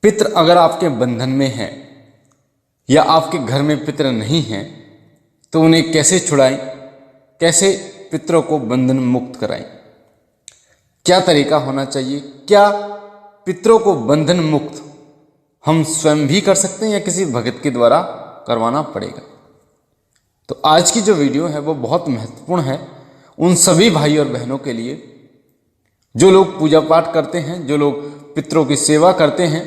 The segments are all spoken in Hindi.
पितृ अगर आपके बंधन में है या आपके घर में पितृ नहीं हैं तो उन्हें कैसे छुड़ाएं, कैसे पितरों को बंधन मुक्त कराएं, क्या तरीका होना चाहिए, क्या पितरों को बंधन मुक्त हम स्वयं भी कर सकते हैं या किसी भगत के द्वारा करवाना पड़ेगा। तो आज की जो वीडियो है वो बहुत महत्वपूर्ण है उन सभी भाई और बहनों के लिए जो लोग पूजा पाठ करते हैं, जो लोग पितरों की सेवा करते हैं,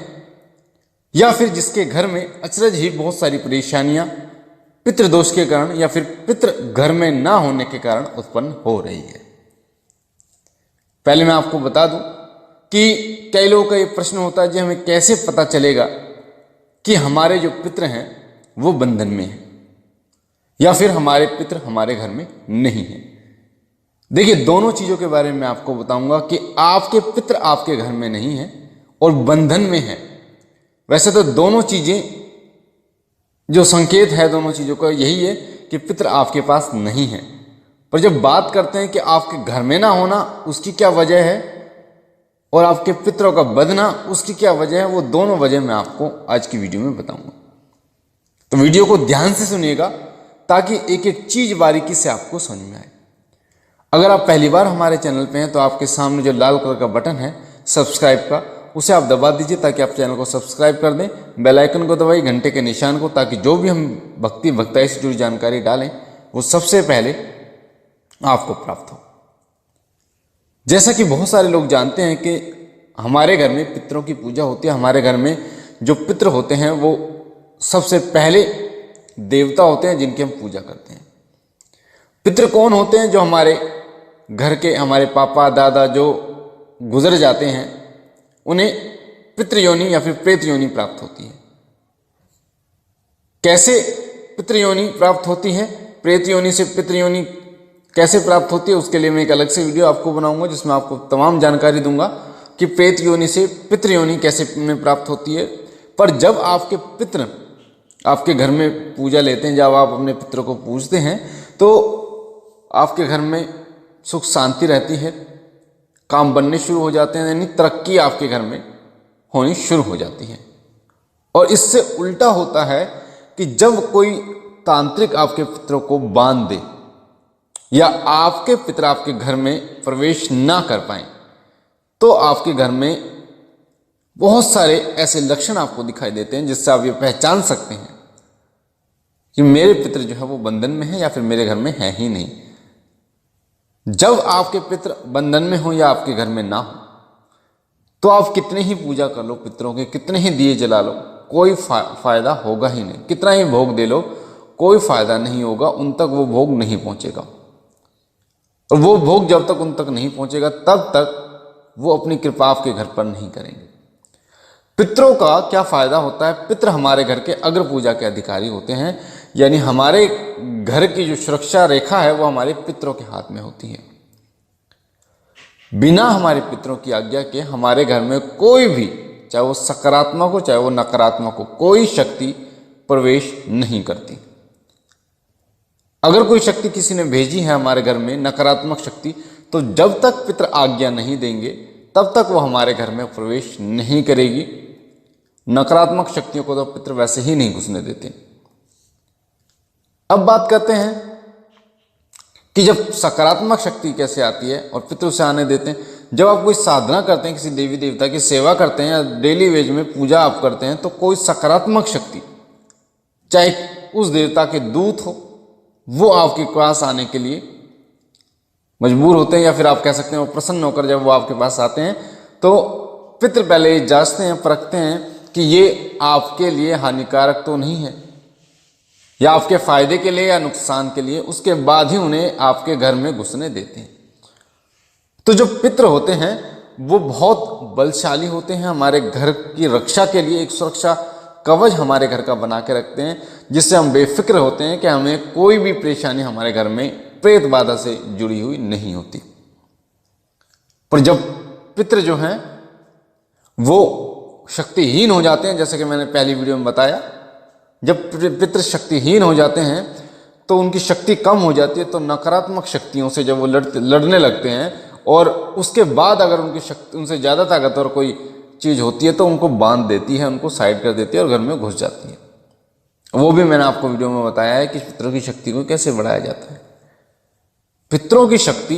या फिर जिसके घर में अचरज ही बहुत सारी परेशानियां पितृदोष के कारण या फिर पितृ घर में ना होने के कारण उत्पन्न हो रही है। पहले मैं आपको बता दूं कि कई लोगों का ये प्रश्न होता है जी हमें कैसे पता चलेगा कि हमारे जो पितृ हैं वो बंधन में हैं या फिर हमारे पितृ हमारे घर में नहीं हैं। देखिए, दोनों चीजों के बारे में मैं आपको बताऊंगा कि आपके पितृ आपके घर में नहीं है और बंधन में है। वैसे तो दोनों चीजें जो संकेत है दोनों चीजों का यही है कि पितृ आपके पास नहीं है, पर जब बात करते हैं कि आपके घर में ना होना उसकी क्या वजह है और आपके पितरों का बदना उसकी क्या वजह है, वो दोनों वजह मैं आपको आज की वीडियो में बताऊंगा। तो वीडियो को ध्यान से सुनिएगा ताकि एक एक चीज बारीकी से आपको समझ में आए। अगर आप पहली बार हमारे चैनल पे हैं तो आपके सामने जो लाल कलर का बटन है सब्सक्राइब का, उसे आप दबा दीजिए ताकि आप चैनल को सब्सक्राइब कर दें। बेल आइकन को दबाइए, घंटे के निशान को, ताकि जो भी हम भक्ति भक्ताई से जुड़ी जानकारी डालें वो सबसे पहले आपको प्राप्त हो। जैसा कि बहुत सारे लोग जानते हैं कि हमारे घर में पितरों की पूजा होती है। हमारे घर में जो पितृ होते हैं वो सबसे पहले देवता होते हैं जिनकी हम पूजा करते हैं। पितृ कौन होते हैं? जो हमारे घर के, हमारे पापा दादा जो गुजर जाते हैं उन्हें पितृयोनि या फिर प्रेत योनि प्राप्त होती है। कैसे पितृयोनि प्राप्त होती है, प्रेत योनि से पितृयोनि कैसे प्राप्त होती है, उसके लिए मैं एक अलग से वीडियो आपको बनाऊंगा जिसमें आपको तमाम जानकारी दूंगा कि प्रेत योनि से पितृयोनि कैसे में प्राप्त होती है। पर जब आपके पितृ आपके घर में पूजा लेते हैं, जब आप अपने पितरों को पूजते हैं तो आपके घर में सुख शांति रहती है, काम बनने शुरू हो जाते हैं, यानी तरक्की आपके घर में होनी शुरू हो जाती है। और इससे उल्टा होता है कि जब कोई तांत्रिक आपके पितरों को बांध दे या आपके पितर आपके घर में प्रवेश ना कर पाए तो आपके घर में बहुत सारे ऐसे लक्षण आपको दिखाई देते हैं जिससे आप ये पहचान सकते हैं कि मेरे पितर जो है वो बंधन में है या फिर मेरे घर में है ही नहीं। जब आपके पितर बंधन में हो या आपके घर में ना हो तो आप कितने ही पूजा कर लो पितरों के, कितने ही दिए जला लो, कोई फायदा होगा ही नहीं। कितना ही भोग दे लो कोई फायदा नहीं होगा, उन तक वो भोग नहीं पहुंचेगा। और वो भोग जब तक उन तक नहीं पहुंचेगा तब तक वो अपनी कृपा आपके घर पर नहीं करेंगे। पितरों का क्या फायदा होता है? पितृ हमारे घर के अग्र पूजा के अधिकारी होते हैं, यानी हमारे घर की जो सुरक्षा रेखा है वो हमारे पितरों के हाथ में होती है। बिना हमारे पितरों की आज्ञा के हमारे घर में कोई भी, चाहे वो सकारात्मक हो चाहे वो नकारात्मक हो, कोई शक्ति प्रवेश नहीं करती। अगर कोई शक्ति किसी ने भेजी है हमारे घर में, नकारात्मक शक्ति, तो जब तक पितर आज्ञा नहीं देंगे तब तक वो हमारे घर में प्रवेश नहीं करेगी। नकारात्मक शक्तियों को तो पितर वैसे ही नहीं घुसने देते। अब बात करते हैं कि जब सकारात्मक शक्ति कैसे आती है और पितर उसे आने देते हैं। जब आप कोई साधना करते हैं, किसी देवी देवता की सेवा करते हैं या डेली वेज में पूजा आप करते हैं, तो कोई सकारात्मक शक्ति, चाहे उस देवता के दूत हो, वो आपके पास आने के लिए मजबूर होते हैं, या फिर आप कह सकते हैं वो प्रसन्न होकर जब वो आपके पास आते हैं तो पितर पहले जांचते हैं, परखते हैं कि ये आपके लिए हानिकारक तो नहीं है या आपके फायदे के लिए या नुकसान के लिए, उसके बाद ही उन्हें आपके घर में घुसने देते हैं। तो जो पितर होते हैं वो बहुत बलशाली होते हैं, हमारे घर की रक्षा के लिए एक सुरक्षा कवच हमारे घर का बना के रखते हैं, जिससे हम बेफिक्र होते हैं कि हमें कोई भी परेशानी हमारे घर में प्रेत बाधा से जुड़ी हुई नहीं होती। पर जब पितर जो हैं वो शक्तिहीन हो जाते हैं, जैसे कि मैंने पहली वीडियो में बताया, जब पितर शक्तिहीन हो जाते हैं तो उनकी शक्ति कम हो जाती है, तो नकारात्मक शक्तियों से जब वो लड़ने लगते हैं और उसके बाद अगर उनकी शक्ति, उनसे ज़्यादा ताकतवर कोई चीज़ होती है तो उनको बांध देती है, उनको साइड कर देती है और घर में घुस जाती है। वो भी मैंने आपको वीडियो में बताया है कि पितरों की शक्ति को कैसे बढ़ाया जाता है। पितरों की शक्ति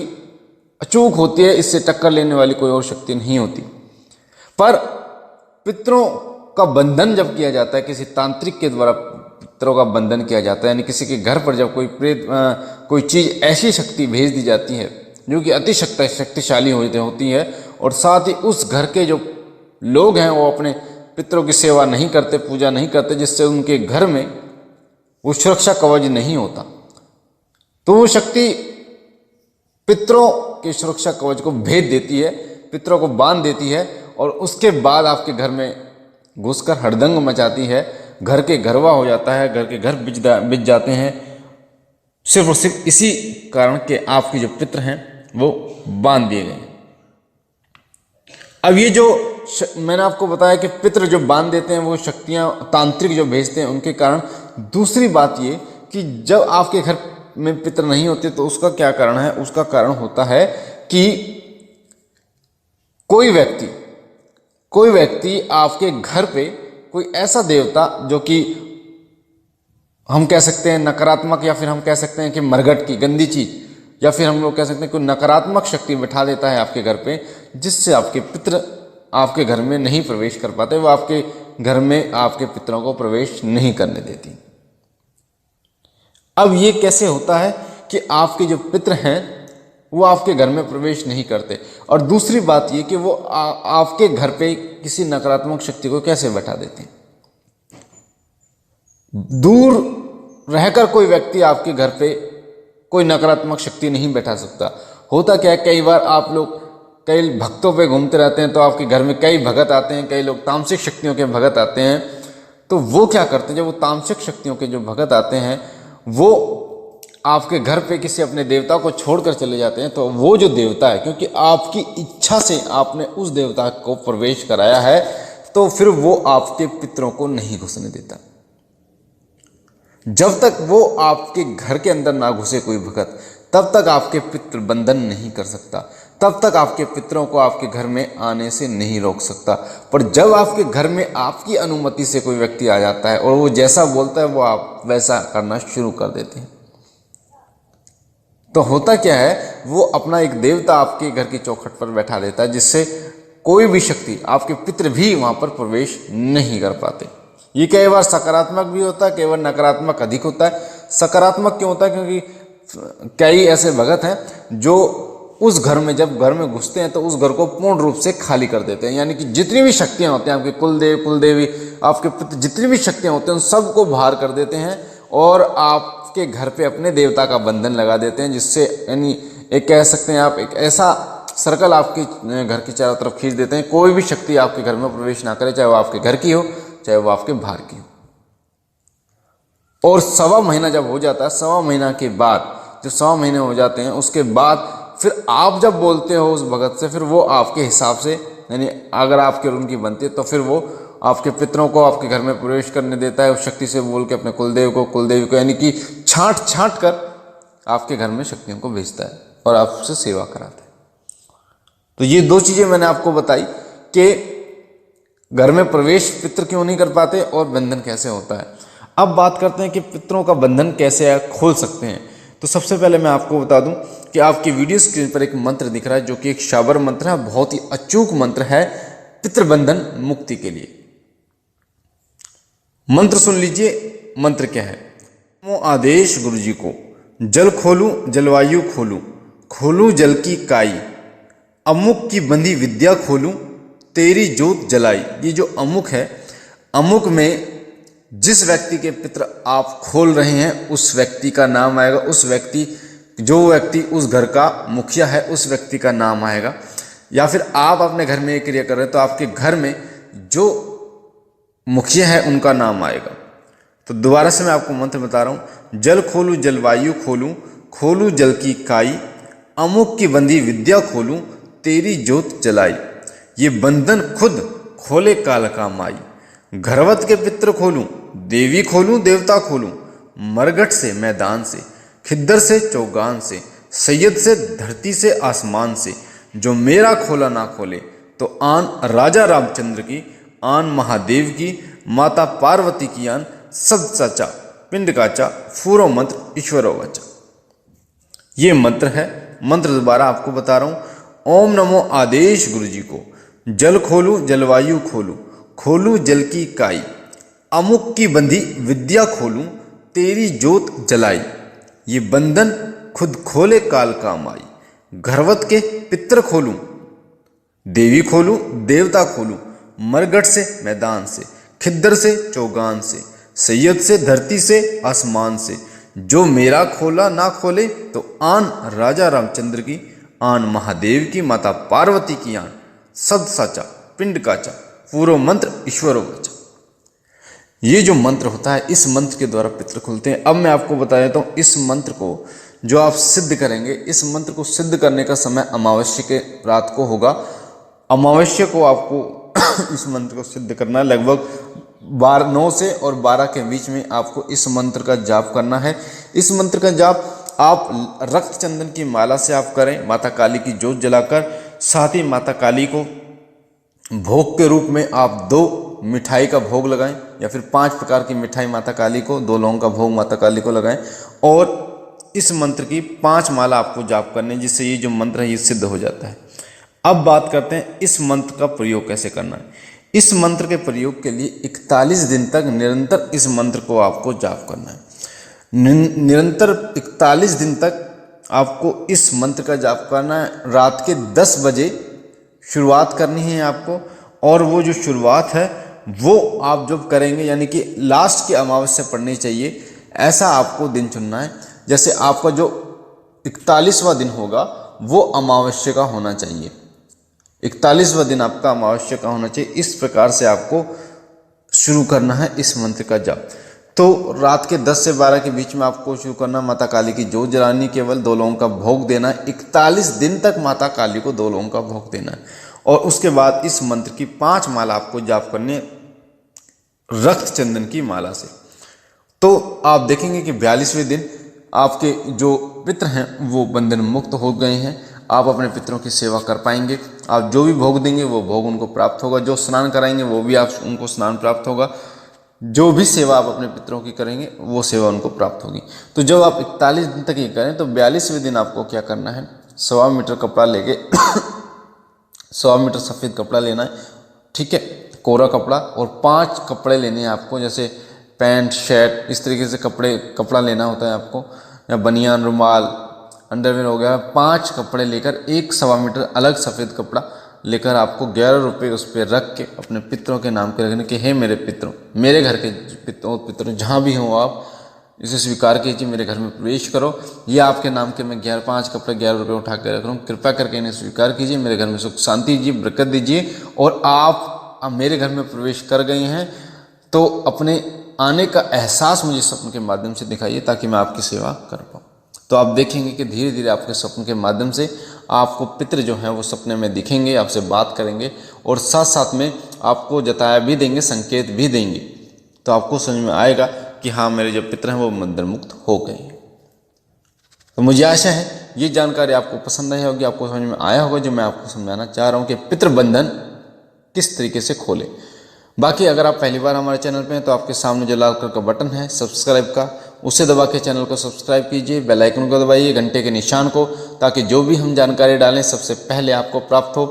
अचूक होती है, इससे टक्कर लेने वाली कोई और शक्ति नहीं होती। पर पितरों का बंधन जब किया जाता है, किसी तांत्रिक के द्वारा पितरों का बंधन किया जाता है, यानी किसी के घर पर जब कोई चीज़ ऐसी शक्ति भेज दी जाती है जो कि अति शक्तिशाली होती है और साथ ही उस घर के जो लोग हैं वो अपने पितरों की सेवा नहीं करते, पूजा नहीं करते, जिससे उनके घर में वो सुरक्षा कवच नहीं होता, तो वो शक्ति पितरों के सुरक्षा कवच को भेद देती है, पितरों को बांध देती है और उसके बाद आपके घर में घुसकर हड़दंग मचाती है। घर के गरवा हो जाता है, घर के घर बिज जाते हैं, सिर्फ और सिर्फ इसी कारण के आपके जो पितर हैं वो बांध दिए गए। अब ये जो मैंने आपको बताया कि पितर जो बांध देते हैं वो शक्तियां तांत्रिक जो भेजते हैं उनके कारण। दूसरी बात ये कि जब आपके घर में पितर नहीं होते तो उसका क्या कारण है? उसका कारण होता है कि कोई व्यक्ति आपके घर पे कोई ऐसा देवता जो कि हम कह सकते हैं नकारात्मक, या फिर हम कह सकते हैं कि मरघट की गंदी चीज, या फिर हम लोग कह सकते हैं कोई नकारात्मक शक्ति बिठा देता है आपके घर पे, जिससे आपके पितर आपके घर में नहीं प्रवेश कर पाते, वो आपके घर में आपके पितरों को प्रवेश नहीं करने देती। अब ये कैसे होता है कि आपके जो पितर हैं वो आपके घर में प्रवेश नहीं करते, और दूसरी बात ये कि वो आपके घर पे किसी नकारात्मक शक्ति को कैसे बैठा देते हैं। दूर रहकर कोई व्यक्ति आपके घर पे कोई नकारात्मक शक्ति नहीं बैठा सकता। होता क्या है, कई बार आप लोग कई भक्तों पे घूमते रहते हैं तो आपके घर में कई भगत आते हैं, कई लोग तामसिक शक्तियों के भगत आते हैं, तो वो क्या करते हैं, जब वो तामसिक शक्तियों के जो भगत आते हैं वो आपके घर पे किसी अपने देवता को छोड़कर चले जाते हैं, तो वो जो देवता है, क्योंकि आपकी इच्छा से आपने उस देवता को प्रवेश कराया है, तो फिर वो आपके पितरों को नहीं घुसने देता। जब तक वो आपके घर के अंदर ना घुसे कोई भगत, तब तक आपके पितृ बंधन नहीं कर सकता, तब तक आपके पितरों को आपके घर में आने से नहीं रोक सकता। पर जब आपके घर में आपकी अनुमति से कोई व्यक्ति आ जाता है और वो जैसा बोलता है वो आप वैसा करना शुरू कर देते हैं, तो होता क्या है, वो अपना एक देवता आपके घर की चौखट पर बैठा देता है, जिससे कोई भी शक्ति, आपके पितृ भी वहां पर प्रवेश नहीं कर पाते। ये कई बार सकारात्मक भी होता है, कई बार नकारात्मक अधिक होता है। सकारात्मक क्यों होता है? क्योंकि कई ऐसे भगत हैं जो उस घर में जब घर में घुसते हैं तो उस घर को पूर्ण रूप से खाली कर देते हैं, यानी कि जितनी भी शक्तियां होती हैं, आपके कुलदेव कुलदेवी, आपके पितृ, जितनी भी शक्तियां होती हैं उन सबको बाहर कर देते हैं और आपके घर पे अपने देवता का बंधन लगा देते हैं, जिससे यानी एक कह सकते हैं आप एक ऐसा सर्कल आपके घर की चारों तरफ खींच देते हैं, कोई भी शक्ति आपके घर में प्रवेश ना करे, चाहे वो आपके घर की हो चाहे वो आपके बाहर की हो। और 1.25 महीना जब हो जाता है, 1.25 महीना के बाद, जब 1.25 महीने हो जाते हैं, उसके बाद फिर आप जब बोलते हो उस भगत से, फिर वो आपके हिसाब से, यानी अगर आपके और उनकी बनती है तो फिर वो आपके पितरों को आपके घर में प्रवेश करने देता है, उस शक्ति से बोल के अपने कुलदेव को कुलदेवी को, यानी कि छांट कर आपके घर में शक्तियों को भेजता है और आपसे सेवा कराता है। तो ये 2 चीजें मैंने आपको बताई कि घर में प्रवेश पितर क्यों नहीं कर पाते और बंधन कैसे होता है। अब बात करते हैं कि पितरों का बंधन कैसे खोल सकते हैं। तो सबसे पहले मैं आपको बता दूं कि आपकी वीडियो स्क्रीन पर एक मंत्र दिख रहा है जो कि एक शाबर मंत्र है, बहुत ही अचूक मंत्र है पितृबंधन मुक्ति के लिए। मंत्र सुन लीजिए। मंत्र क्या है? मो आदेश गुरु जी को, जल खोलूं जलवायु खोलूं, खोलूं जल की काई, अमुक की बंधी विद्या खोलूं, तेरी जोत जलाई। ये जो अमुक है, अमुक में जिस व्यक्ति के पितर आप खोल रहे हैं उस व्यक्ति का नाम आएगा, उस व्यक्ति जो व्यक्ति उस घर का मुखिया है उस व्यक्ति का नाम आएगा, या फिर आप अपने घर में ये क्रिया कर रहे हैं तो आपके घर में जो मुखिया है उनका नाम आएगा। तो दोबारा से मैं आपको मंत्र बता रहा हूं। जल खोलूं जलवायु खोलूं, खोलूं जल की काई, अमुक की बंधी विद्या खोलूं, तेरी जोत जलाई। ये बंधन खुद खोले काल का माई, घरवत के पित्र खोलूं, देवी खोलूं देवता खोलूं, मरघट से मैदान से, खिद्दर से चौगान से, सैयद से धरती से आसमान से, जो मेरा खोला ना खोले, तो आन राजा रामचंद्र की, आन महादेव की, माता पार्वती की आन, सद साचा पिंड काचा, फूरो मंत्र ईश्वरो वाचा। ये मंत्र है। मंत्र दोबारा आपको बता रहा हूं। ओम नमो आदेश गुरु जी को, जल खोलू जलवायु खोलू, खोलू जल की काई, अमुक की बंधी विद्या खोलूं, तेरी जोत जलाई, ये बंधन खुद खोले काल काम आई, घरवत के पित्र खोलूं, देवी खोलूं देवता खोलूं, मरगट से मैदान से, खिद्दर से चौगान से, सैयद से धरती से आसमान से, जो मेरा खोला ना खोले, तो आन राजा रामचंद्र की, आन महादेव की, माता पार्वती की आन, सद साचा पिंड काचा, पूरो मंत्र ईश्वरो वाचा। ये जो मंत्र होता है, इस मंत्र के द्वारा पितृ खुलते हैं। अब मैं आपको बता देता हूँ, इस मंत्र को जो आप सिद्ध करेंगे, इस मंत्र को सिद्ध करने का समय अमावस्या के रात को होगा। अमावस्या को आपको इस मंत्र को सिद्ध करना है। लगभग 9 से और 12 के बीच में आपको इस मंत्र का जाप करना है। इस मंत्र का जाप आप रक्त चंदन की माला से आप करें, माता काली की जोत जलाकर। साथ ही माता काली को भोग के रूप में आप 2 मिठाई का भोग लगाएं, या फिर 5 प्रकार की मिठाई माता काली को, 2 लौंग का भोग माता काली को लगाएं। और इस मंत्र की 5 माला आपको जाप करने, जिससे ये जो मंत्र है ये सिद्ध हो जाता है। अब बात करते हैं इस मंत्र का प्रयोग कैसे करना है। इस मंत्र के प्रयोग के लिए 41 दिन तक निरंतर इस मंत्र को आपको जाप करना है। निरंतर 41 दिन तक आपको इस मंत्र का जाप करना है। रात के 10 बजे शुरुआत करनी है आपको, और वो जो शुरुआत है वो आप जब करेंगे, यानी कि लास्ट की अमावस्या पड़नी चाहिए, ऐसा आपको दिन चुनना है। जैसे आपका जो 41वां दिन होगा वो अमावस्या का होना चाहिए, 41वां दिन आपका अमावस्या का होना चाहिए। इस प्रकार से आपको शुरू करना है इस मंत्र का जाप। तो रात के 10 से 12 के बीच में आपको शुरू करना, माता काली की जोत जलानी, केवल 2 लौंग का भोग देना है। 41 दिन तक माता काली को 2 लौंग का भोग देना है। और उसके बाद इस मंत्र की 5 माला आपको जाप करनी है रक्त चंदन की माला से। तो आप देखेंगे कि 42वें दिन आपके जो पितृ हैं वो बंधन मुक्त हो गए हैं। आप अपने पितरों की सेवा कर पाएंगे। आप जो भी भोग देंगे वो भोग उनको प्राप्त होगा। जो स्नान कराएंगे वो भी आप उनको स्नान प्राप्त होगा। जो भी सेवा आप अपने पितरों की करेंगे वो सेवा उनको प्राप्त होगी। तो जब आप 41 दिन तक ये करें, तो 42वें दिन आपको क्या करना है, 1.25 मीटर कपड़ा लेके 100 मीटर सफ़ेद कपड़ा लेना है, ठीक है, कोरा कपड़ा। और 5 कपड़े लेने हैं आपको, जैसे पैंट शर्ट इस तरीके से कपड़ा लेना होता है आपको, या बनियान रुमाल अंडरवेयर हो गया। 5 कपड़े लेकर 1.25 मीटर अलग सफ़ेद कपड़ा लेकर आपको 11 रुपये उस पर रख के अपने पितरों के नाम के रखने कि हे मेरे पितरों, मेरे घर के पितरों जहाँ भी हों आप इसे स्वीकार कीजिए, मेरे घर में प्रवेश करो। ये आपके नाम के मैं 5 कपड़े 11 रुपये उठा कर रख रहा हूँ, कृपया करके इन्हें स्वीकार कीजिए, मेरे घर में सुख शांति दीजिए, बरकत दीजिए। और आप मेरे घर में प्रवेश कर गए हैं तो अपने आने का एहसास मुझे स्वप्न के माध्यम से दिखाइए, ताकि मैं आपकी सेवा कर पाऊँ। तो आप देखेंगे कि धीरे धीरे आपके स्वप्न के माध्यम से आपको पितृ जो हैं वो सपने में दिखेंगे, आपसे बात करेंगे, और साथ साथ में आपको जताया भी देंगे, संकेत भी देंगे। तो आपको समझ में आएगा कि हाँ, मेरे जो पितृ हैं वो बंधन मुक्त हो गए हैं। तो मुझे आशा है ये जानकारी आपको पसंद आई होगी, आपको समझ में आया होगा जो मैं आपको समझाना चाह रहा हूँ कि पितृ बंधन किस तरीके से खोले। बाकी अगर आप पहली बार हमारे चैनल पे हैं तो आपके सामने जो लाल कलर का बटन है सब्सक्राइब का, उसे दबा के चैनल को सब्सक्राइब कीजिए, बेल आइकन को दबाइए, घंटे के निशान को, ताकि जो भी हम जानकारी डालें सबसे पहले आपको प्राप्त हो।